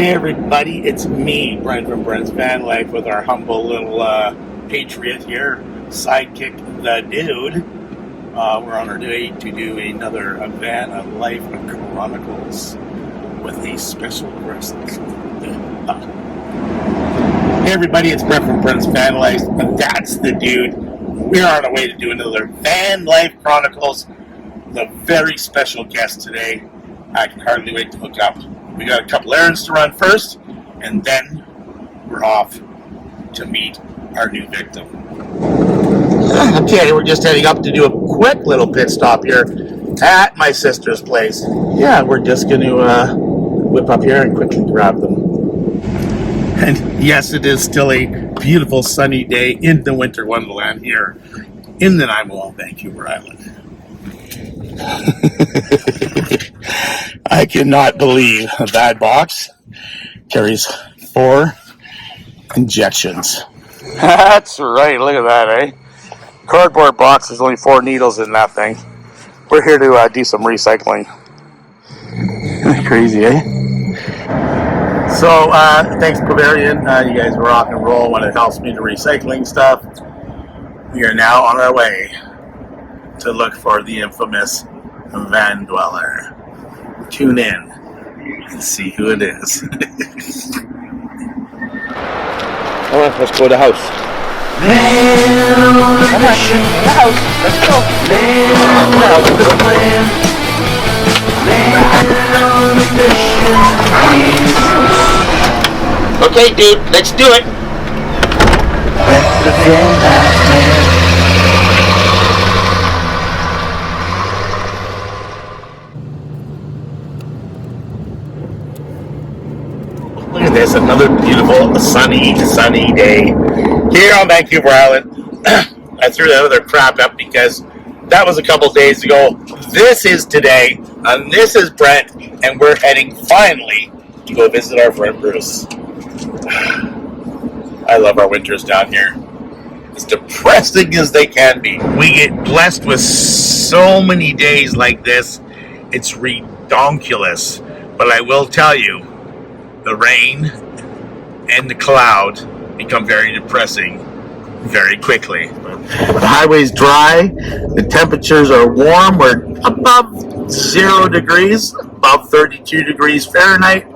Hey everybody, it's me, Brent from Brent's Van Life, with our humble little patriot here, sidekick the dude. We're on our way to do another VanLIfe Chronicles with a special guest. Hey everybody, it's Brent from Brent's Van Life, and that's the dude. We're on our way to do another VanLIfe Chronicles. The very special guest today. I can hardly wait to hook up. We got a couple errands to run first, and then we're off to meet our new victim. Okay, we're just heading up to do a quick little pit stop here at my sister's place. Yeah, we're just going to whip up here and quickly grab them. And yes, it is still a beautiful sunny day in the winter wonderland here in the Nanaimo, Vancouver Island. I cannot believe that box carries 4 injections. That's right, look at that, eh? Cardboard box, there's only 4 needles in that thing. We're here to do some recycling. Crazy, eh? So, thanks Bavarian, you guys rock and roll when it helps me to recycling stuff. We are now on our way to look for the infamous Van Dweller. Tune in and see who it is. Alright, let's go to the house. Man on a mission. The house. Let's go. Man on a plan. Man on a mission. Okay, dude, let's do it. That's the VanLIfe man. Look at this, another beautiful sunny day here on Vancouver Island. I threw that other crap up because that was a couple days ago. This is today, and this is Brent, and we're heading finally to go visit our friend Bruce. I love our winters down here. As depressing as they can be. We get blessed with so many days like this. It's redonkulous. But I will tell you, the rain and the cloud become very depressing very quickly. The highway's dry, the temperatures are warm, we're above 0 degrees, above 32 degrees Fahrenheit.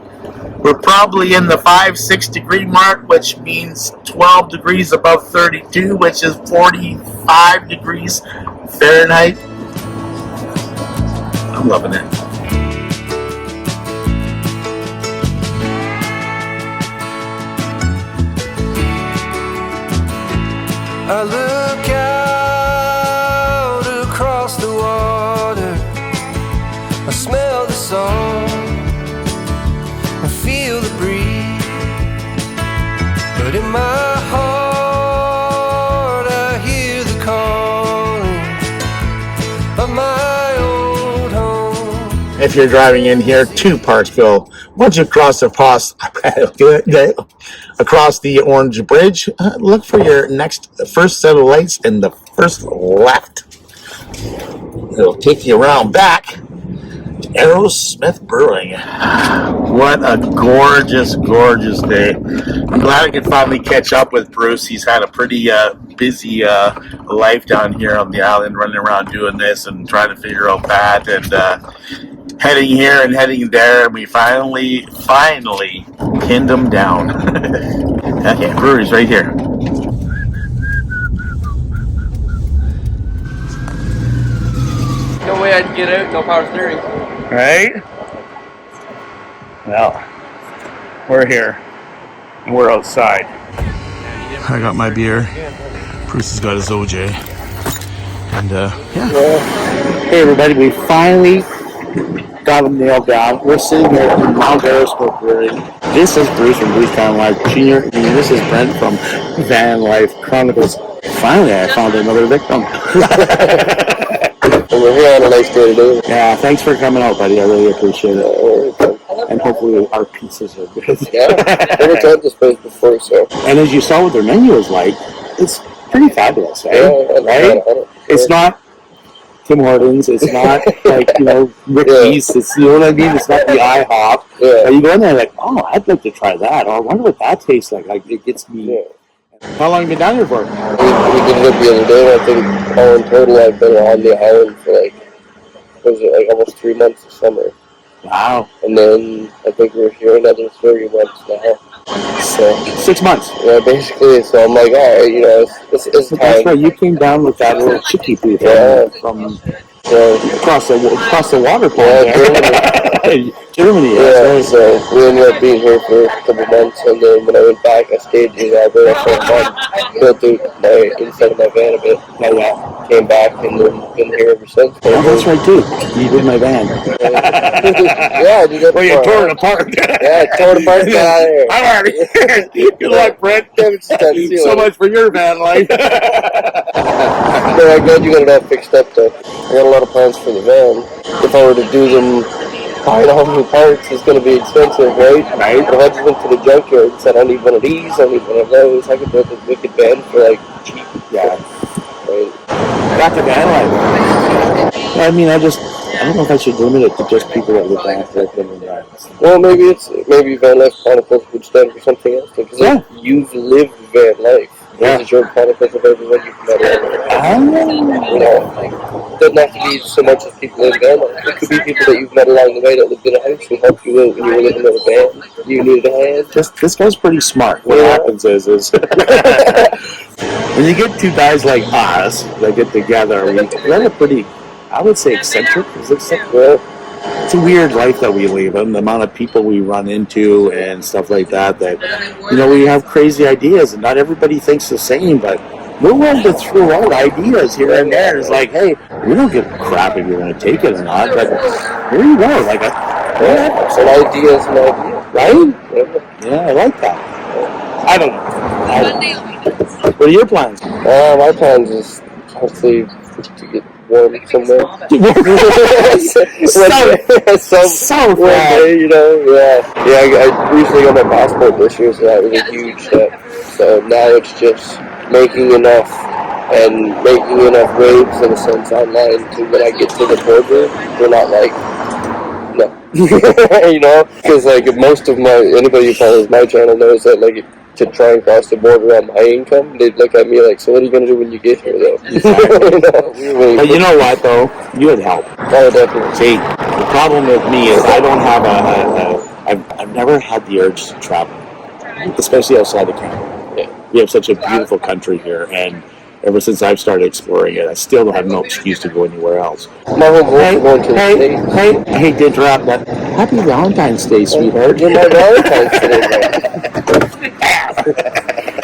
We're probably in the 5-6 degree mark, which means 12 degrees above 32, which is 45 degrees Fahrenheit. I'm loving it. I look out across the water, I smell the song, I feel the breeze, but in my heart I hear the calling of my old home. If you're driving in here to Parksville, once you cross across the Orange Bridge, look for your first set of lights in the first left. It'll take you around back to Aerosmith Brewing. What a gorgeous, gorgeous day. I'm glad I could finally catch up with Bruce. He's had a pretty busy life down here on the island, running around doing this and trying to figure out that, and heading here and heading there, and we finally pinned him down. Okay, brewery's right here. No way I'd get out, no power steering. Right? Well, we're here. And we're outside. I got my beer. Bruce has got his OJ. And, yeah. Hey, everybody, we finally got them nailed down. We're sitting here in Mount Aerosmith Brewery. This is Bruce from BruceVanLifeJr. And this is Brent from VanLIfe Chronicles. Finally, I found another victim. We're here on a nice day today. Yeah, thanks for coming out, buddy. I really appreciate it. And hopefully our pizzas are good. Yeah, never tried this place before, so. And as you saw what their menu is like, it's pretty fabulous, right? Yeah, right? It's not Tim Hortons. It's not like, Ricky's. It's, you know what I mean? It's not the IHOP. Yeah. You go in there like, oh, I'd like to try that. Or I wonder what that tastes like. Like, it gets me. Yeah. How long have you been down here for? We did it up the other day, and I think all in total I've been on the island for almost 3 months this summer. Wow. And then I think we're here another 30 months now. So 6 months. Yeah, basically. So I'm like, all right, it's time. That's right. You came down with that little chickie poop from across the water pond. Yeah, Germany. Yeah, so we ended up being here for a couple months, and then when I went back, I stayed in Alberta for a month, built out my inside of my van a bit. Came back and then been here ever since. Oh, that's right too. You did my van. Yeah, I did that. Well, you tore it apart. Yeah, I tore it apart. Get out of here. I'm already. Good luck, Brent. So much for your van life. No, I'm glad you got it all fixed up though. I got a lot of plans for the van. If I were to do them, buying all new parts is going to be expensive, right? But if I just went to the junkyard and said, I need one of these, I need one of those, I could build a wicked van for cheap. Yeah. Right. Back to van life. I mean, I don't know if I should limit it to just people that live in vans. Well, maybe VanLife Chronicles would stand for something else. Because you've lived van life. This is your chronicles of everyone you've met. It doesn't have to be so much as people in van life. It could be people that you've met along the way that lived in a house who helped you out when you were living in a van. You needed a hand. This guy's pretty smart. What happens is when you get two guys like us that get together, we have a pretty, I would say, eccentric. Is it eccentric? It's a weird life that we live in. The amount of people we run into and stuff like that. We have crazy ideas, and not everybody thinks the same. But we're willing to throw out ideas here and there. It's like, hey, we don't give a crap if you're going to take it or not. But here you go. Like, an idea is an idea, right? Yeah, I like that. I don't know. What are your plans? My plans is hopefully to get warm somewhere. So one day, I recently got my passport this year, so that was a huge step. So now it's just making enough waves in a sense online to when I get to the border, they're not like, no, because most of anybody who follows my channel knows that to try and cross the border on my income, they'd look at me like, so what are you going to do when you get here, though? Exactly. But you know what, though? You would help. Oh, definitely. See, the problem with me is I don't have I've never had the urge to travel, especially outside of Canada. Yeah. We have such a beautiful country here, and ever since I've started exploring it, I still have no excuse to go anywhere else. My whole goal is going to the States. Hey, I hate to interrupt, but happy Valentine's Day, sweetheart. You're my Valentine's Day,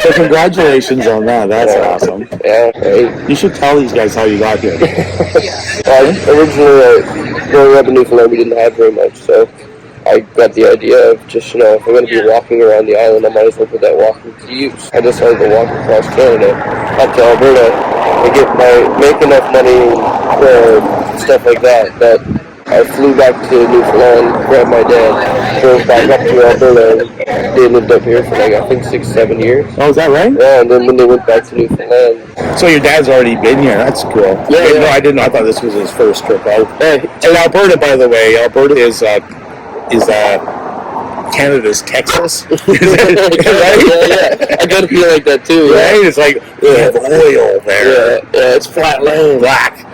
So congratulations on that. That's awesome. Yeah, right. You should tell these guys how you got here. Originally, growing up in Newfoundland, we didn't have very much, so I got the idea of just, if I'm going to be walking around the island, I might as well put that walking to use. I decided to walk across Canada up to Alberta and make enough money for stuff like that I flew back to Newfoundland, grabbed my dad, drove back up to Alberta, and they lived up here for I think 6-7 years. Oh, is that right? Yeah, and then when they went back to Newfoundland. So your dad's already been here. That's cool. Yeah. No, I didn't know. I thought this was his first trip out. And Alberta, by the way, is Canada's Texas. Right? Yeah. I gotta feel like that too. Right? It's like we have oil there. Yeah, it's flat land. Black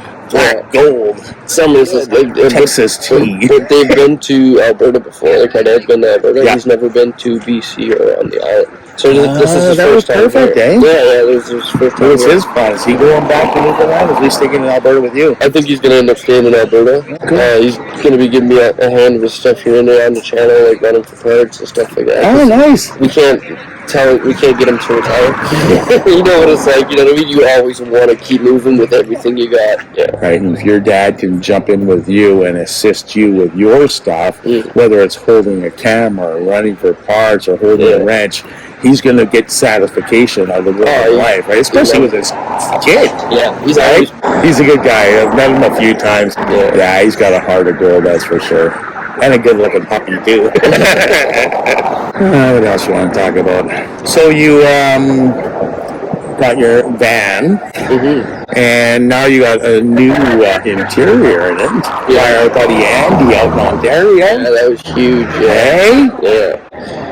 gold. Summers is Texas tea. But they've been to Alberta before. My dad's been to Alberta. Yeah. He's never been to BC or on the island. So this is his first time. Perfect, eh? Yeah, this is his first time. What's his plan? Is he going back to Newfoundland? Is he sticking in Alberta with you? I think he's going to end up staying in Alberta. Cool. He's going to be giving me a hand with stuff here and there on the channel, like running for parts and stuff like that. Oh, nice. We can't get him to retire. You know what it's like. You know what I mean? You always want to keep moving with everything you got. Yeah. Right. And if your dad can jump in with you and assist you with your stuff, whether it's holding a camera, running for parts, or holding a wrench, he's going to get satisfaction out of the work of life, right? Especially with his kid. Yeah. He's a good guy. I've met him a few times. Yeah, he's got a heart of gold, that's for sure. And a good-looking puppy, too. What else you want to talk about? So you got your van, and now you got a new interior in it. By our buddy Andy out in Ontario. Yeah, that was huge. Hey? Yeah.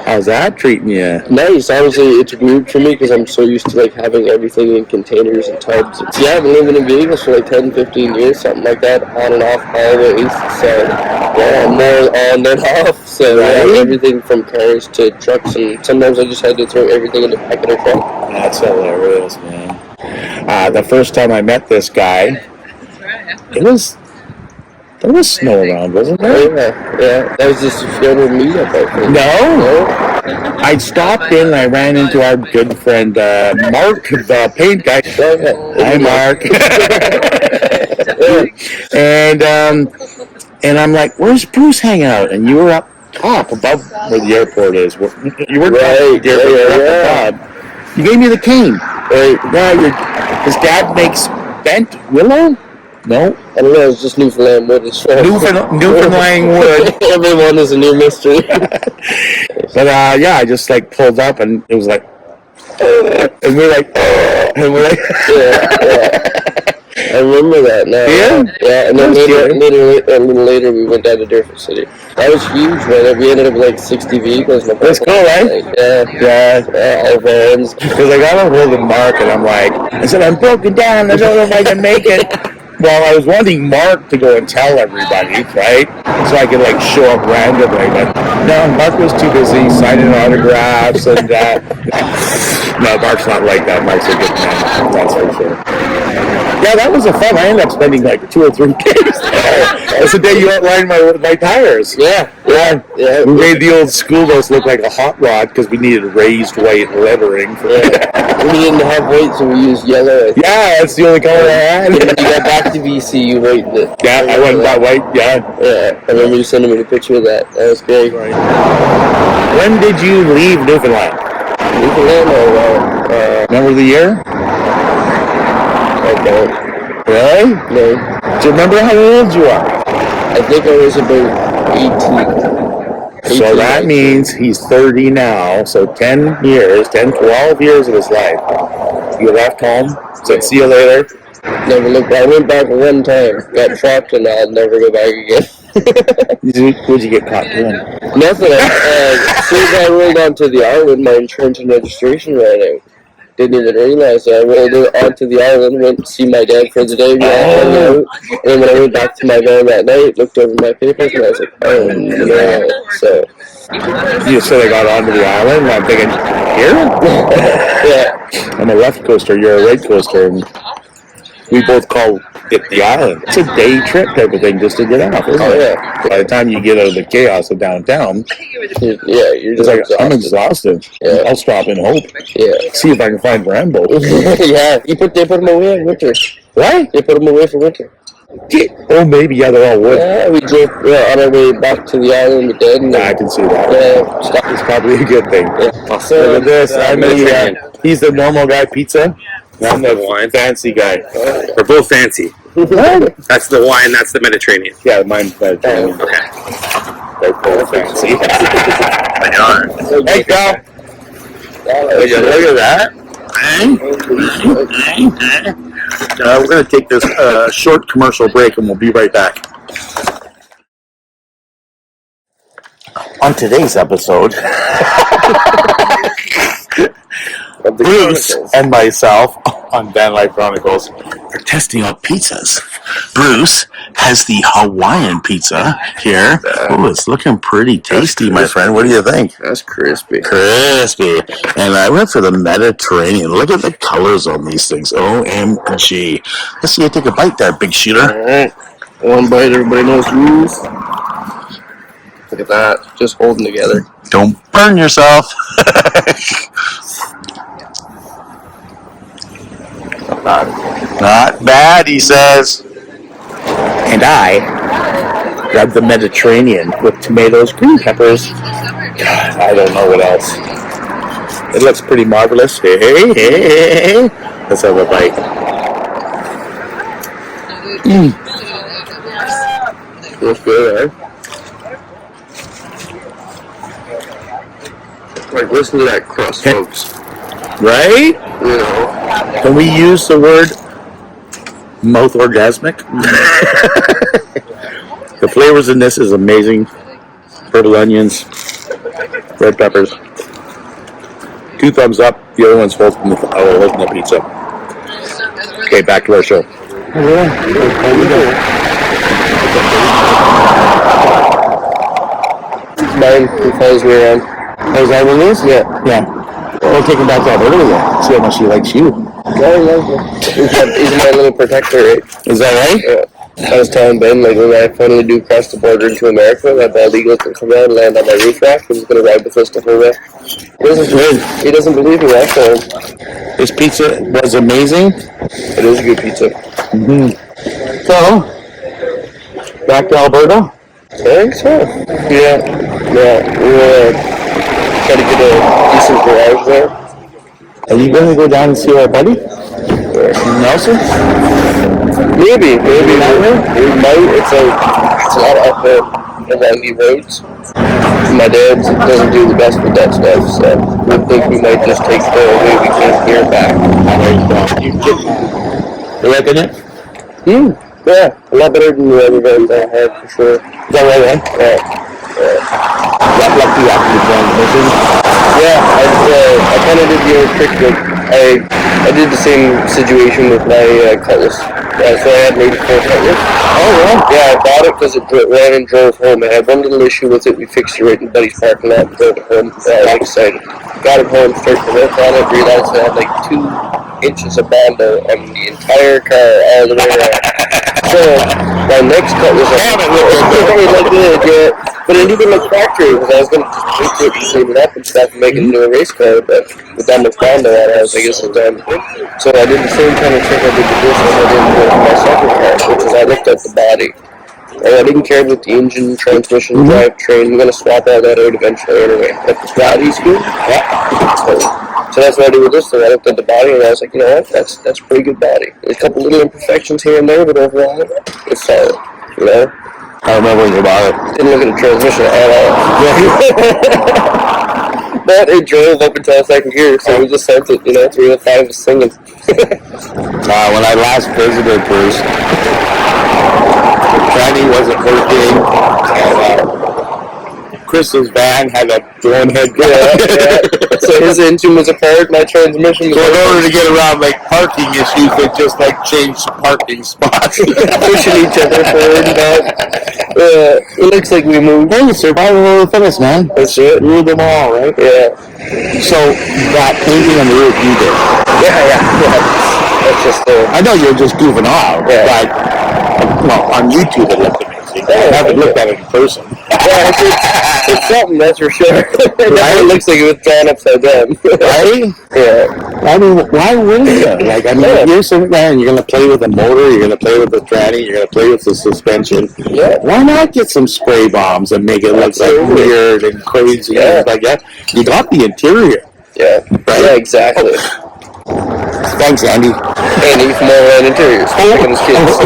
How's that treating you? Nice. Honestly, it's weird for me because I'm so used to like having everything in containers and tubs. Yeah, I've been living in Vegas for like 10, 15 years, something like that, on and off always. So, yeah, more on than off. So, yeah, everything from cars to trucks, and sometimes I just had to throw everything in the back of the truck. That's hilarious, man. The first time I met this guy, there was snow around, wasn't there? Oh, yeah. That was just a funeral meetup, I think. No. I stopped in and I ran into our good friend Mark, the paint guy. Hi, Mark. And I'm like, where's Bruce hanging out? And you were up top above where the airport is. You were right. Yeah. You gave me the cane. Right. Yeah, his dad makes bent willow? No? I don't know, it's just Newfoundland wood. Newfoundland wood. Everyone is a new mystery. But I just like pulled up and it was like, and we're like, yeah. I remember that now. Yeah, and then a little later we went down to Deerfield City. That was huge, man. We ended up with like 60 vehicles. That's cool, right? Yeah, all vans. Because I got a hold of Mark and I said, I'm broken down, I don't know if I can make it. Well, I was wanting Mark to go and tell everybody, right? So I could like show up randomly, but no, Mark was too busy signing autographs and no, Mark's not like that. Mark's a good man, that's for sure. Yeah, that was a fun. I ended up spending like 2 or 3 days there. That's the day you outlined my tires. Yeah. We made the old school bus look like a hot rod because we needed raised white lettering. We didn't have white, so we used yellow. Yeah, that's the only color I had. When you got back to BC, you whitened it. Yeah, I went and got white. Yeah. I remember you sending me a picture of that. That was great. When did you leave Newfoundland? Remember the year? I don't. Really? No. Do you remember how old you are? I think I was about 18. So that means he's 30 now, so 10, 12 years of his life. You left home, said see you later. Never looked back. I went back one time, got trapped, and I'll never go back again. What'd you get caught doing? Nothing. As soon as I rolled onto the island, my insurance and registration ran out. Didn't even realize that. I rolled onto the island, went to see my dad for the day, and when I went back to my van that night, looked over my papers, and I was like, oh no. So. You said I got onto the island, and I'm thinking, here? Yeah. I'm a left coaster, you're a right coaster, and we both call it the island. It's a day trip type of thing just to get off, isn't it? Yeah. By the time you get out of the chaos of downtown, you're just like, I'm exhausted. Yeah. I'll stop and hope. Yeah. See if I can find Rambo. Yeah. They put them away in winter. What? They put them away for winter. Oh, maybe, yeah, they're all wood. Yeah, we drove on our way back to the island with Dad. I can see that. Yeah, it's probably a good thing. Yeah. So, look at this. He's the normal guy, pizza. I'm the wine fancy guy. We're both fancy. What? That's the wine, that's the Mediterranean. Yeah, mine's Mediterranean. Okay. They're both fancy. They are. Hey, Cal. Look at that. We're going to take this short commercial break and we'll be right back. On today's episode, Bruce and myself on VanLIfe Chronicles are testing out pizzas. Bruce has the Hawaiian pizza here. Oh, it's looking pretty tasty, my friend. What do you think? That's crispy. Crispy. And I went for the Mediterranean. Look at the colors on these things. OMG. Let's see you take a bite there, big shooter. All right. One bite, everybody knows rules. Look at that. Just holding together. Don't burn yourself. Not bad, he says. And I grabbed the Mediterranean with tomatoes, green peppers. God, I don't know what else. It looks pretty marvelous. Hey. Let's have a bite. Feels good, eh? Like, listen to that crust, folks. Right? You know. Can we use the word mouth orgasmic? The flavors in this is amazing. Purple onions, red peppers. 2 thumbs up. The other one's holding the pizza. Okay, back to our show. Mine, he follows me around. Oh, is that what it is? Yeah. We'll take him back to Alberta again. See how much he likes you. I love him. He's my little protector, right? Is that right? Yeah. I was telling Ben, like, when I finally do cross the border into America, that bald eagle can come out and land on my roof rack, and he's going to ride with us the whole way. He doesn't believe me, I told him. This pizza was amazing. It is good pizza. Mm-hmm. So, back to Alberta? I think so. Yeah. We'll try to get a decent garage there. Are you going to go down and see our buddy? Nelson? Maybe. We might. It's a lot up there along the roads. My dad doesn't do the best with that stuff, so we think we might just take the way we came here back. You reckon it? Yeah, a lot better than the other roads I had, for sure. Is that right, man? Yeah. Got lucky after the transmission. Yeah, I kind of did the old trick that I did the same situation with my Cutlass. So I had maybe 4 Cutlass. Oh, yeah? Yeah, I bought it because it ran and drove home. I had one little issue with it. We fixed it right in Buddy's parking lot and drove it home. I was excited. Got it home, started to work on it, realized I had like 2 inches of Bondo on the entire car all the way around. So my next Cutlass, but it didn't look factory because I was going to just wait to clean it up and stuff and make it into a race car, but with that much Bondo on it, I was like, this is done. So I did the same kind of trick I did with this one I did with my second car, which is I looked at the body. And I didn't care about the engine, transmission, drivetrain. I'm going to swap all that out eventually anyway. But the body's good. So that's what I did with this thing. I looked at the body and I was like, you know what, that's pretty good body. There's a couple little imperfections here and there, but overall, it's solid. You know? I remember when you bought it. Didn't look at the transmission at all. But it drove up until second gear, so we just sent it, 305 was singing. When I last visited Bruce, the tranny wasn't working, and Chris's van had a blown head. Yeah. So his engine was apart, my transmission was So in order to get around parking issues, they just change parking spots. pushing each other forward and back. It looks like we moved. Hey, survival of the fittest, man. That's it. Rule them all, right? Yeah. So that painting on the roof you did. Yeah. That's just I know you're just goofing off, but on YouTube it looked amazing. I haven't looked at it in person. Yeah, it's something, that's for sure. It definitely looks like it was drawn upside down. Right? Yeah. I mean, why wouldn't you? You're sitting there and you're going to play with the motor, you're going to play with the tranny, you're going to play with the suspension. Yeah. Why not get some spray bombs and make it look weird and crazy and things like that? You got the interior. Yeah. Right? Yeah, exactly. Thanks, Andy. Andy from Overland Interiors. His kids.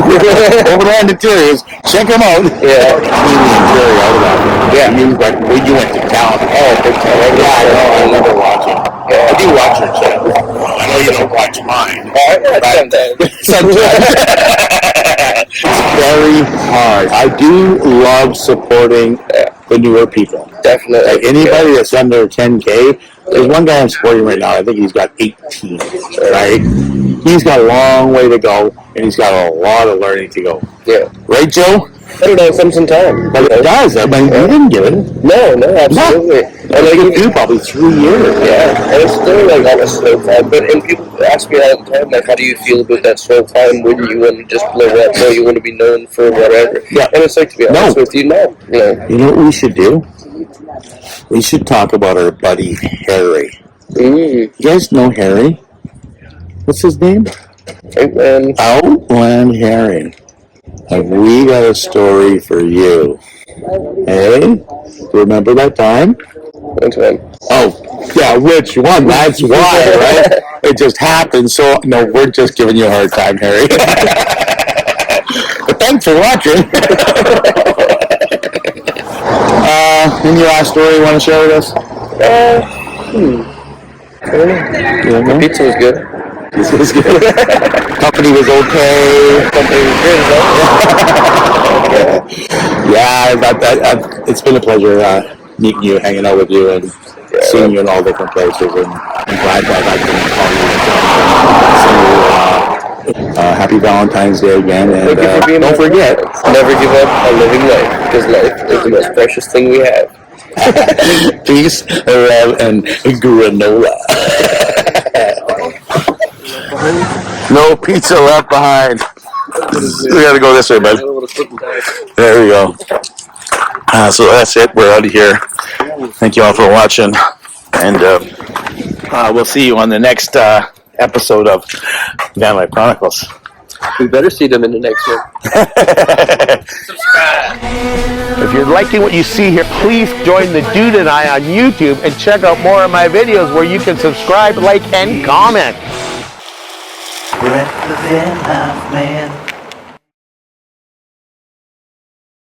Overland Interiors. Check them out. Yeah. Clean the interior out of that. Yeah. You went to town. Oh, big time. I know. I never watch it. Yeah. I do watch your channel. I know you don't watch mine. Sometimes. It's very hard. I do love supporting the newer people. Definitely. Anybody that's under 10K, there's one guy I'm supporting right now. I think he's got 18, right? He's got a long way to go, and he's got a lot of learning to go. Yeah. Right, Joe? It'll take some time. But it does. I mean, you didn't get it. No, absolutely. And you do probably 3 years. Yeah, and it's still on a slow climb. And people ask me all the time, how do you feel about that slow climb? Wouldn't you want to just blow up? No, you want to be known for whatever. Yeah. And it's to be honest with you, no. You know what we should do? We should talk about our buddy Harry. You guys know Harry? What's his name? Outland Harry. Have we got a story for you? Hey? Remember that time? Which one? Oh, yeah, which one? That's why, right? It just happened, so no, we're just giving you a hard time, Harry. But thanks for watching. Any last story you want to share with us? The pizza was good. This was good. Company was okay. Company was good, Yeah, it's been a pleasure meeting you, hanging out with you, and seeing you in all different places. And I'm glad that I can call you and happy Valentine's Day again. And Thank you for being don't forget, never give up on living life, because life is the most precious thing we have. peace, love, and granola. No pizza left behind. We gotta go this way, bud. There we go. So that's it. We're out of here. Thank you all for watching, and we'll see you on the next episode of VanLIfe Chronicles. We better see them in the next one. If you're liking what you see here, please join the Dude and I on YouTube and check out more of my videos where you can subscribe, like, and comment. Breath of VanLIfe, man.